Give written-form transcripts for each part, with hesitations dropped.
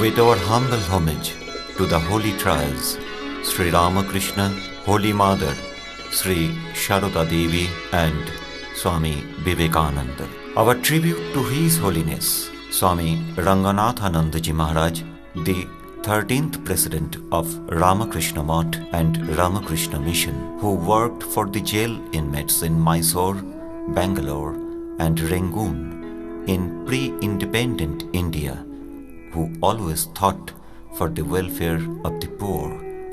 With our humble homage to the Holy Trials, Sri Ramakrishna, Holy Mother, Sri Sharoda Devi and Swami Vivekananda. Our tribute to His Holiness, Swami Ranganathananda Ji Maharaj, the 13th President of Ramakrishna Math and Ramakrishna Mission, who worked for the jail inmates in Mysore, Bangalore and Rangoon in pre-independent India, who always thought for the welfare of the poor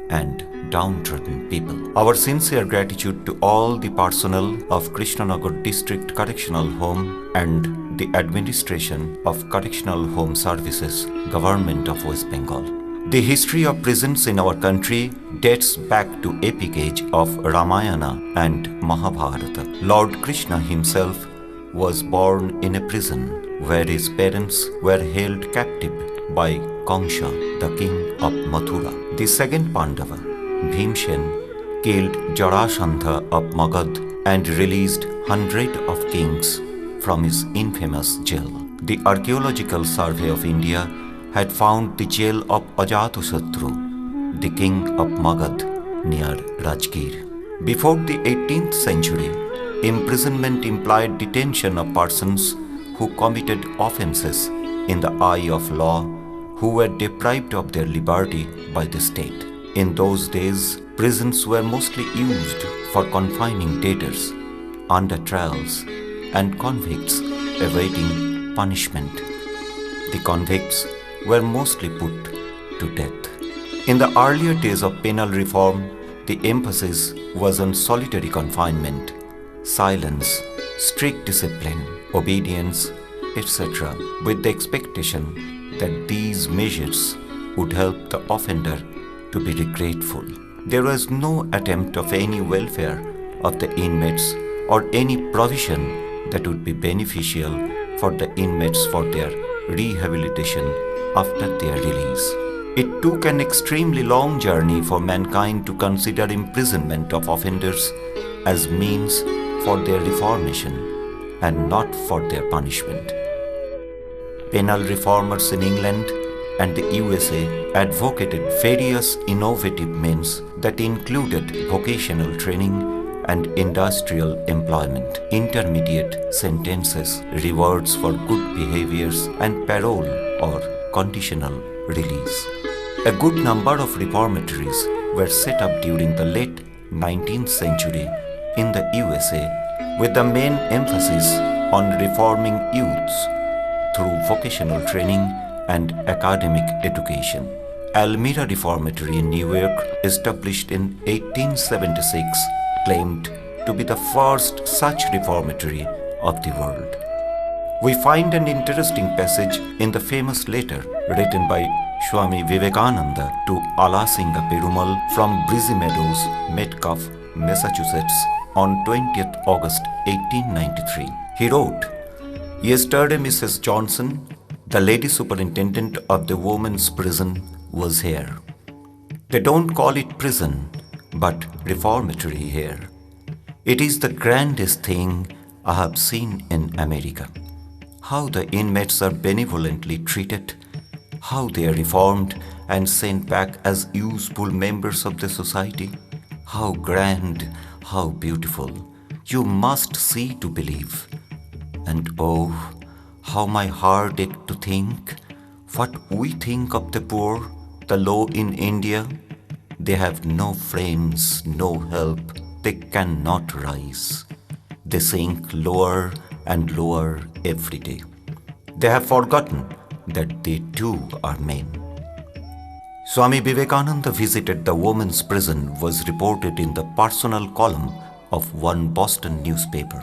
and downtrodden people. Our sincere gratitude to all the personnel of Krishnanagar District Correctional Home and the administration of Correctional Home Services, Government of West Bengal. The history of prisons in our country dates back to epic age of Ramayana and Mahabharata. Lord Krishna himself was born in a prison where his parents were held captive by Kangsha, the king of Mathura. The second Pandava, Bhimsen, killed Jarasandha of Magad and released hundreds of kings from his infamous jail. The Archaeological Survey of India had found the jail of Ajatasattu, the king of Magad, near Rajgir. Before the 18th century, imprisonment implied detention of persons who committed offences in the eye of law, who were deprived of their liberty by the state. In those days, prisons were mostly used for confining debtors, under trials, and convicts awaiting punishment. The convicts were mostly put to death. In the earlier days of penal reform, the emphasis was on solitary confinement, silence, strict discipline, obedience, etc., with the expectation that these measures would help the offender to be regretful. There was no attempt of any welfare of the inmates or any provision that would be beneficial for the inmates for their rehabilitation after their release. It took an extremely long journey for mankind to consider imprisonment of offenders as means for their reformation and not for their punishment. Penal reformers in England and the USA advocated various innovative means that included vocational training and industrial employment, intermediate sentences, rewards for good behaviors, and parole or conditional release. A good number of reformatories were set up during the late 19th century in the USA, with the main emphasis on reforming youths through vocational training and academic education. Almira Reformatory in New York, established in 1876, claimed to be the first such reformatory of the world. We find an interesting passage in the famous letter written by Swami Vivekananda to Alasinga Perumal from Breezy Meadows, Metcalfe, Massachusetts on 20th August 1893. He wrote, "Yesterday Mrs. Johnson, the lady superintendent of the women's prison, was here. They don't call it prison, but reformatory here. It is the grandest thing I have seen in America. How the inmates are benevolently treated, how they are reformed and sent back as useful members of the society. How grand, how beautiful. You must see to believe. And oh, how my heart ached to think what we think of the poor, the low in India. They have no friends, no help. They cannot rise. They sink lower and lower every day. They have forgotten that they too are men." Swami Vivekananda visited the women's prison was reported in the personal column of one Boston newspaper,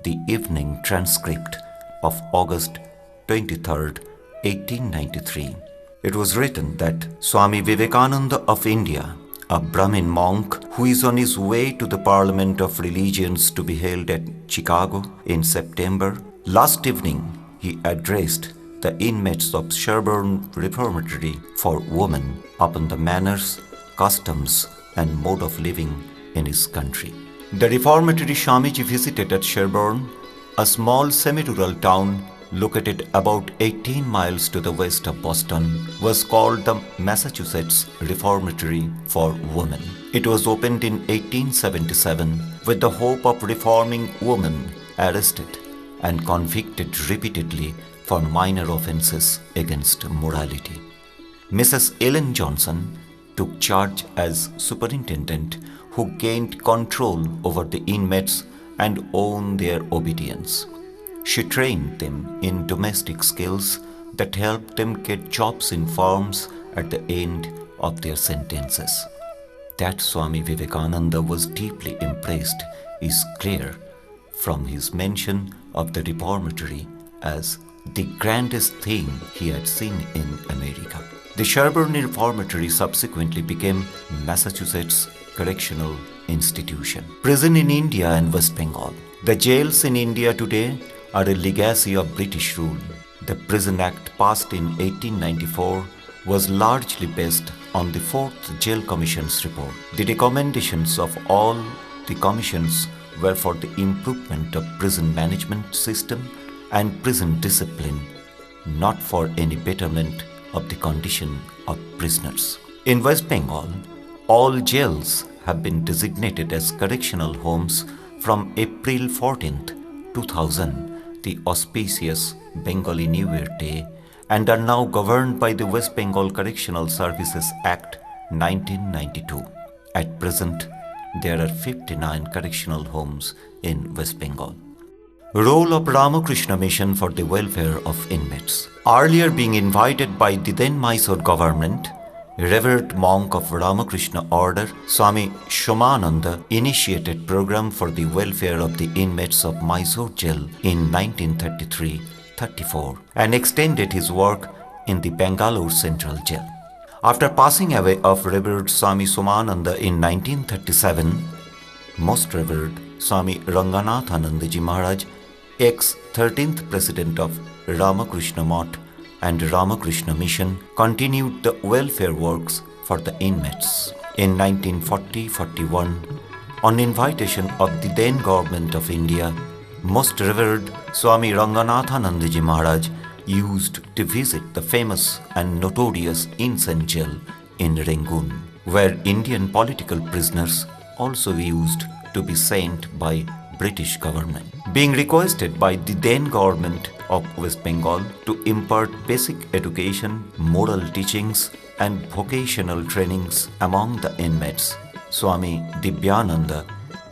the Evening Transcript of August 23, 1893. It was written that Swami Vivekananda of India, a Brahmin monk who is on his way to the Parliament of Religions to be held at Chicago in September, last evening he addressed the inmates of Sherborne Reformatory for Women upon the manners, customs, and mode of living in his country. The reformatory Swamiji visited at Sherborne, a small semi-rural town located about 18 miles to the west of Boston, was called the Massachusetts Reformatory for Women. It was opened in 1877 with the hope of reforming women arrested and convicted repeatedly for minor offenses against morality. Mrs. Ellen Johnson took charge as superintendent, who gained control over the inmates and won their obedience. She trained them in domestic skills that helped them get jobs in farms at the end of their sentences. That Swami Vivekananda was deeply impressed is clear from his mention of the reformatory as the grandest thing he had seen in America. The Sherborne Reformatory subsequently became Massachusetts Correctional Institution. Prison in India and West Bengal. The jails in India today are a legacy of British rule. The Prison Act passed in 1894 was largely based on the 4th Jail Commission's report. The recommendations of all the commissions were for the improvement of prison management system and prison discipline, not for any betterment of the condition of prisoners. In West Bengal, all jails have been designated as correctional homes from April 14, 2000, the auspicious Bengali New Year Day, and are now governed by the West Bengal Correctional Services Act 1992. At present, there are 59 correctional homes in West Bengal. Role of Ramakrishna Mission for the welfare of inmates. Earlier being invited by the then Mysore government, Revered monk of Ramakrishna order, Swami Shomananda initiated program for the welfare of the inmates of Mysore jail in 1933-34 and extended his work in the Bangalore Central Jail. After passing away of Revered Swami Somananda in 1937, Most Revered Swami Ranganathanandaji Maharaj, ex-13th President of Ramakrishna Math and Ramakrishna Mission, continued the welfare works for the inmates. In 1940-41, on invitation of the then Government of India, Most Revered Swami Ranganathanandaji Maharaj used to visit the famous and notorious Incense Jail in Rangoon, where Indian political prisoners also used to be sent by British government. Being requested by the then government of West Bengal to impart basic education, moral teachings and vocational trainings among the inmates, Swami Dibyananda,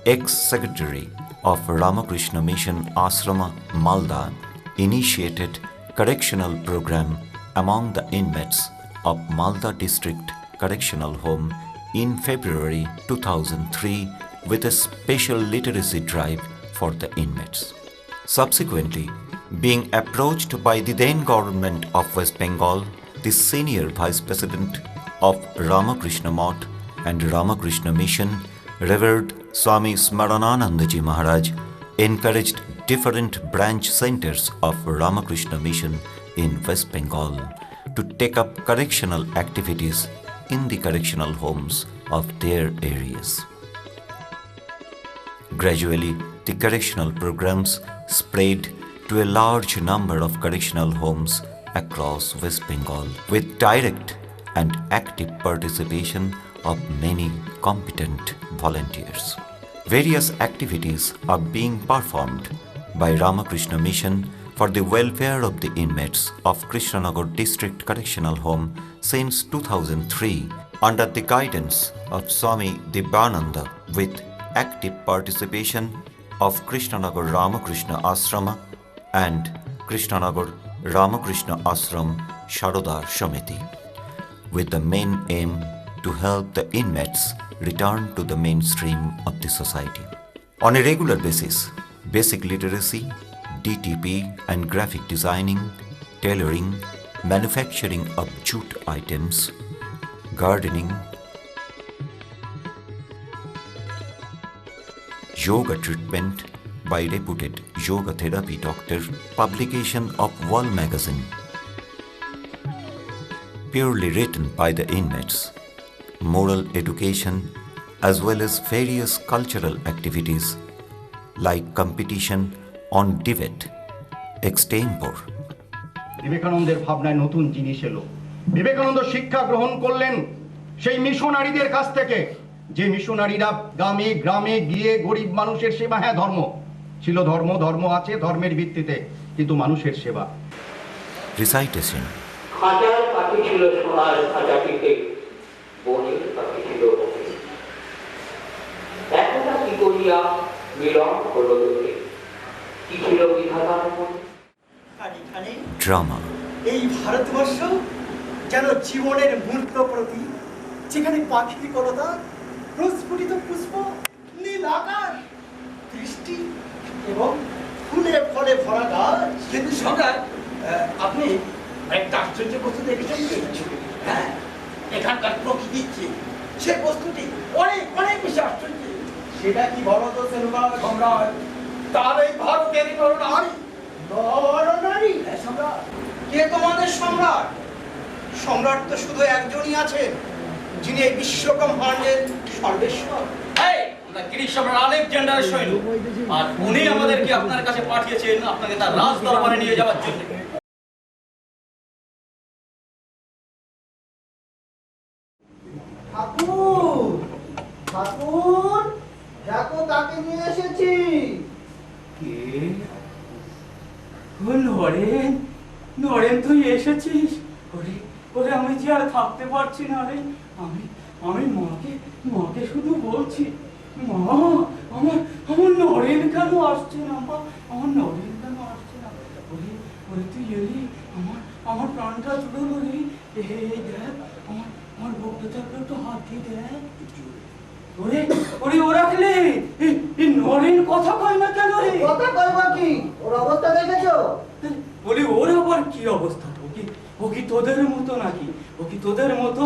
ex-secretary of Ramakrishna Mission Ashrama, Malda, initiated correctional program among the inmates of Malda District Correctional Home in February 2003 with a special literacy drive for the inmates. Subsequently, being approached by the then government of West Bengal, the senior vice president of Ramakrishna Math and Ramakrishna Mission, Revered Swami Smarananandaji Maharaj, encouraged different branch centers of Ramakrishna Mission in West Bengal to take up correctional activities in the correctional homes of their areas. Gradually, the correctional programs spread to a large number of correctional homes across West Bengal with direct and active participation of many competent volunteers. Various activities are being performed by Ramakrishna Mission for the welfare of the inmates of Krishnanagar District Correctional Home since 2003 under the guidance of Swami Dibyananda with active participation of Krishnanagar Ramakrishna Ashrama and Krishnanagar Ramakrishna Ashram Sharodar Shamiti, with the main aim to help the inmates return to the mainstream of the society. On a regular basis, basic literacy, DTP and graphic designing, tailoring, manufacturing of jute items, gardening, yoga treatment by reputed yoga therapy doctor, publication of Wall magazine, purely written by the inmates, moral education, as well as various cultural activities like competition on debate, extempore. বিবেকানন্দের ভাবনায় নতুন জিনিস এলো। বিবেকানন্দ শিক্ষা গ্রহণ করলেন সেই মিশনারিদের কাছ থেকে, যে মিশনারিরা গ্রামে গ্রামে গিয়ে গরিব মানুষের সেবা, হ্যাঁ ধর্ম ছিল, ধর্ম আছে ধর্মের ভিত্তিতে, কিন্তু মানুষের সেবা। Recitation. খাঁচার পাখি ছিল সোনার খাঁচাটিতে, বনের পাখি ছিল বনে। এখনটা কি করিয়া মিলন হলো তোকে, কি ছিল বিধাতার মনে? Drama. এই ভারতবর্ষ যেন জীবনের মূর্ত প্রতীক, যেখানে পাখির কলতা, প্রস্ফুটিত পুষ্প, নীল আকাশ, বৃষ্টি এবং ফুলে ফলে ভরা গাছ। কিন্তু সম্রাট, আপনি একটা আশ্চর্য বস্তু দেখেছেন কি? হ্যাঁ, এখানকার প্রকৃতির চেয়ে সে বস্তুটি অনেক অনেক বেশি আশ্চর্য। সেটা কি বলো তো সেনবাগ? সম্রাট, তার এই ভারতের নরনারী। নরনারী? হ্যাঁ সম্রাট। কে তোমাদের সম্রাট? সম্রাট তো শুধু একজনই আছেন, যিনি এই বিশ্ব ব্রহ্মাণ্ডের সর্বেশ্বর। এই, আমরা গ্রিক সম্রাট আলেকজান্ডার সৈন্য, আর উনি আমাদেরকে আপনার কাছে পাঠিয়েছেন আপনাকে তার রাজ দরবারে নিয়ে যাওয়ার জন্য। ঠাকুর, ঠাকুর, দেখো তাকে নিয়ে এসেছি। কে? ও নরেন, নরেন তুই এসেছিস? ওরে ওরে, আমি যে আর থাকতে পারছি না রে। আমি আমি মাকে শুধু বলছি, মা, আমার আমার নরেন কেন আসছে না? মা, আমার নরেন কেন আসছে না? ওরে ওরে, তুই এলি, আমার প্রাণটা জুড়লো রে। এই দেখ, আমার বুকটা একটু হাত দিয়ে দেখ। ওরে ওরে, ও রাখলে এই নরেন কথা কয় না কেন রে? কথা কইবা কি? ওর অবস্থা দেখেছো? বলি, ওর আবার কি অবস্থা? ও কি তোদের মতো নাকি? ও কি তোদের মতো?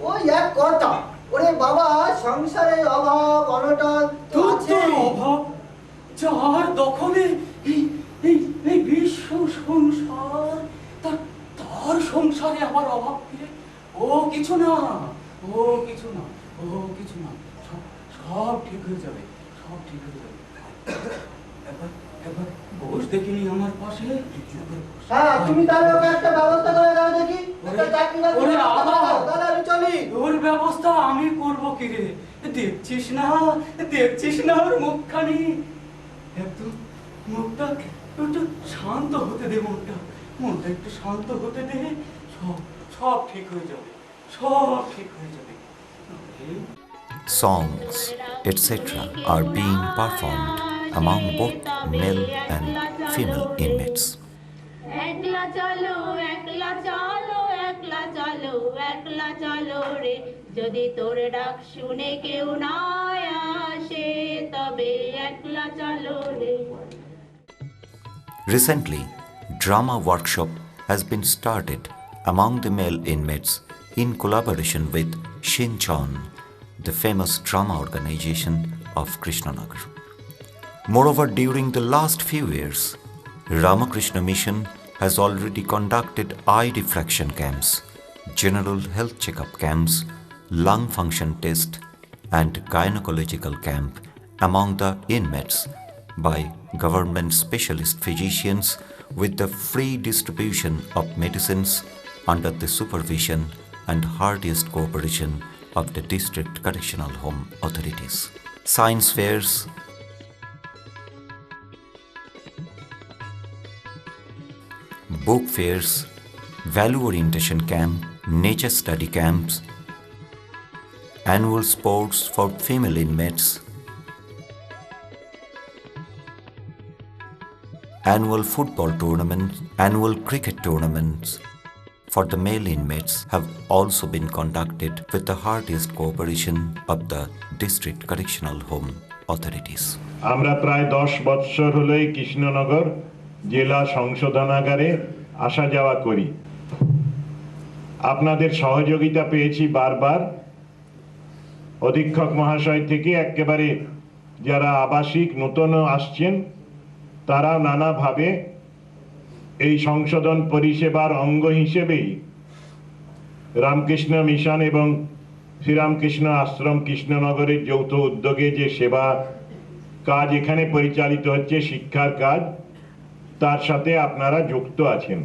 ওই এক কথা, ওরে বাবা, সংসারে অভাব অনটন তো আছে। অভাব যার দখলে এই এই এই বিশ্ব সংসার, তার সংসারে আবার অভাব ফিরে? ও কিছু না, ও কিছু না, ও কিছু না, সব ঠিক হয়ে যাবে, সব ঠিক হয়ে যাবে। একবার একবার বস দেখিনি আমার পাশে। হ্যাঁ, তুমি তাহলে ওকে একটা ব্যবস্থা করে দাও দেখি। একটা চাকরি বাকরি ওরে ব্যবস্থা করে আবার? দাও, তাহলে আমি চলি। ওর ব্যবস্থা আমি করবো কি রে? দেখছিস না ওর মুখখানি? একটু মুখটা একটু শান্ত হতে দে, মনটা একটু শান্ত হতে দে, সব ঠিক হয়ে যাবে, সব ঠিক হয়ে যাবে। Songs, etc. are being performed among both male and female inmates. একলা চলো একলা চলো একলা চলো একলা চলো রে, যদি তোর ডাক শুনে কেউ না আসে, তবে একলা চলো রে। Recently, drama workshop has been started among the male inmates in collaboration with Shinchon, the famous drama organization of Krishnanagar. Moreover, during the last few years, Ramakrishna Mission has already conducted eye diffraction camps, general health checkup camps, lung function test, and gynecological camp among the inmates by government specialist physicians with the free distribution of medicines under the supervision and heartiest cooperation of the district correctional home authorities. Science fairs, book fairs, value orientation camp, nature study camps, annual sports for female inmates, annual football tournaments, annual cricket tournaments for the male inmates have also been conducted with the heartiest cooperation of the district correctional home authorities. আমরা প্রায় 10 বছর হলোই কৃষ্ণনগর জেলা সংশোধনাগারে আসা যাওয়া করি। আপনাদের সহযোগিতা পেয়েছি বারবার, অধীক্ষক মহাশয় থেকে একেবারে যারা আবাসিক নতুন আসছেন তারা নানাভাবে এই সংশোধন পরিষেবার অঙ্গ হিসেবেই রামকৃষ্ণ মিশন এবং শ্রীরামকৃষ্ণ আশ্রম কৃষ্ণনগরের যৌথ উদ্যোগে যে সেবা কাজ এখানে পরিচালিত হচ্ছে, শিক্ষার কাজ, তার সাথে আপনারা যুক্ত আছেন।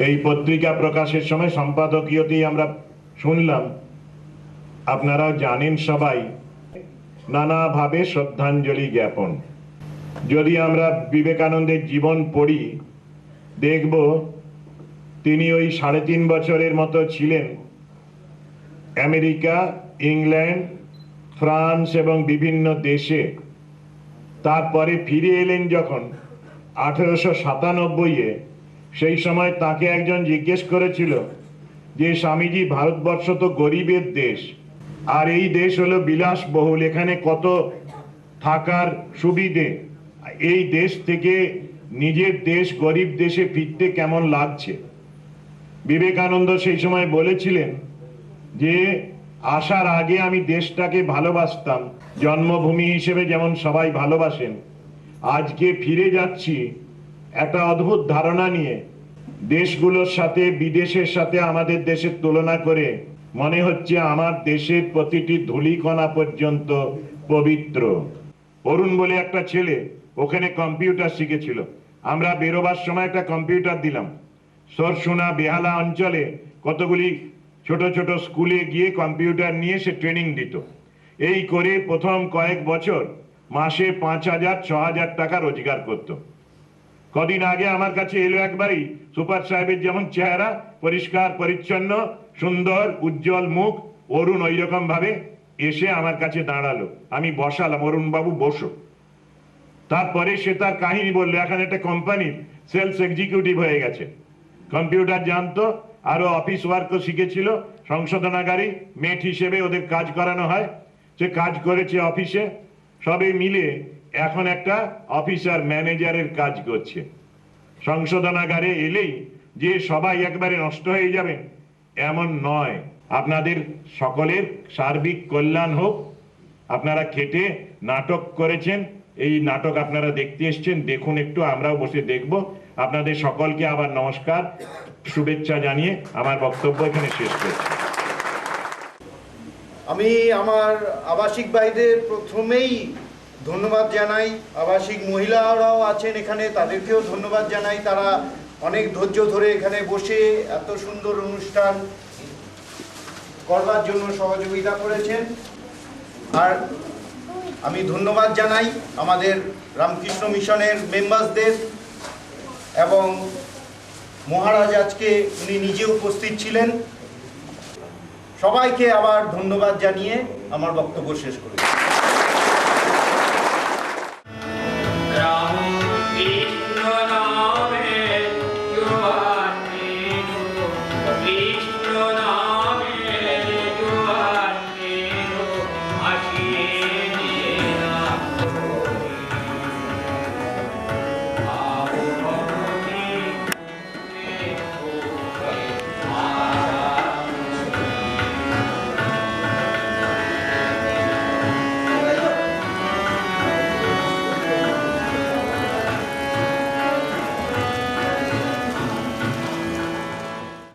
এই পত্রিকা প্রকাশের সময় সম্পাদকীয়তেই আমরা শুনলাম, আপনারাও জানেন সবাই, নানাভাবে শ্রদ্ধাঞ্জলি জ্ঞাপন। যদি আমরা বিবেকানন্দের জীবন পড়ি, দেখব তিনি ওই 3.5 বছরের মতো ছিলেন আমেরিকা, ইংল্যান্ড, ফ্রান্স এবং বিভিন্ন দেশে। তারপরে ফিরে এলেন যখন 1897-এ, সেই সময় তাকে একজন জিজ্ঞেস করেছিল যে স্বামীজি, ভারতবর্ষ তো গরিবের দেশ, আর এই দেশ হলো বিলাসবহুল, এখানে কত থাকার সুবিধে, এই দেশ থেকে নিজের দেশ গরিব দেশে ফিরতে কেমন লাগছে? বিবেকানন্দ সেই সময় বলেছিলেন যে আসার আগে আমি দেশটাকে ভালোবাসতাম, জন্মভূমি হিসেবে যেমন সবাই ভালোবাসেন। আজকে ফিরে যাচ্ছি একটা অদ্ভুত ধারণা নিয়ে, দেশগুলোর সাথে বিদেশের সাথে আমাদের দেশের তুলনা করে মনে হচ্ছে আমার দেশের প্রতিটি ধূলিকণা পর্যন্ত পবিত্র। অরুণ বলে একটা ছেলে ওখানে কম্পিউটার শিখেছিল, আমরা বেরোবার সময় একটা কম্পিউটার দিলাম। সরসোনা বেহালা অঞ্চলে কতগুলি ছোট ছোট স্কুলে গিয়ে কম্পিউটার নিয়ে সে ট্রেনিং দিত। এই করে প্রথম কয়েক বছর মাসে 5,000-6,000 টাকা রোজগার করত। কদিন আগে আমার কাছে এলো একবারই, সুপার সাহেবের যেমন চেহারা, পরিষ্কার পরিচ্ছন্ন, সুন্দর উজ্জ্বল মুখ, অরুণ ওই রকম ভাবে এসে আমার কাছে দাঁড়ালো। আমি বসালাম, অরুণ বাবু বসো। তারপরে সে তার কাহিনী বললো, এখন একটা কোম্পানির সেলস এক্সিকিউটিভ হয়ে গেছে, কম্পিউটার জানতো, আরো অফিস ওয়ার্কও শিখেছিল, সংশোধনাগারী মেট হিসেবে ওদের কাজ করানো হয়, সে কাজ করেছে অফিসে, সবে মিলে এখন একটা অফিসার ম্যানেজারের কাজ করছে। সংশোধনাগারে এলেই যে সবাই একবারে নষ্ট হয়ে যাবে এমন নয়। আপনাদের সকলের সার্বিক কল্যাণ হোক। আপনারা খেটে নাটক করেছেন, এই নাটক আপনারা দেখতে এসছেন, দেখুন একটু, আমরাও বসে দেখব। আপনাদের সকলকে আবার নমস্কার, শুভেচ্ছা জানিয়ে আমার বক্তব্য এখানে শেষ করছি। আমি আমার আবাসিক ভাইদের প্রথমেই ধন্যবাদ জানাই। আবাসিক মহিলারাও আছেন এখানে, তাদেরকেও ধন্যবাদ জানাই। তারা অনেক ধৈর্য ধরে এখানে বসে এত সুন্দর অনুষ্ঠান করবার জন্য সহযোগিতা করেছেন। আর আমি ধন্যবাদ জানাই আমাদের রামকৃষ্ণ মিশনের মেম্বারসদের, এবং মহারাজ আজকে উনি নিজে উপস্থিত ছিলেন। সবাইকে আবার ধন্যবাদ জানিয়ে আমার বক্তব্য শেষ করি।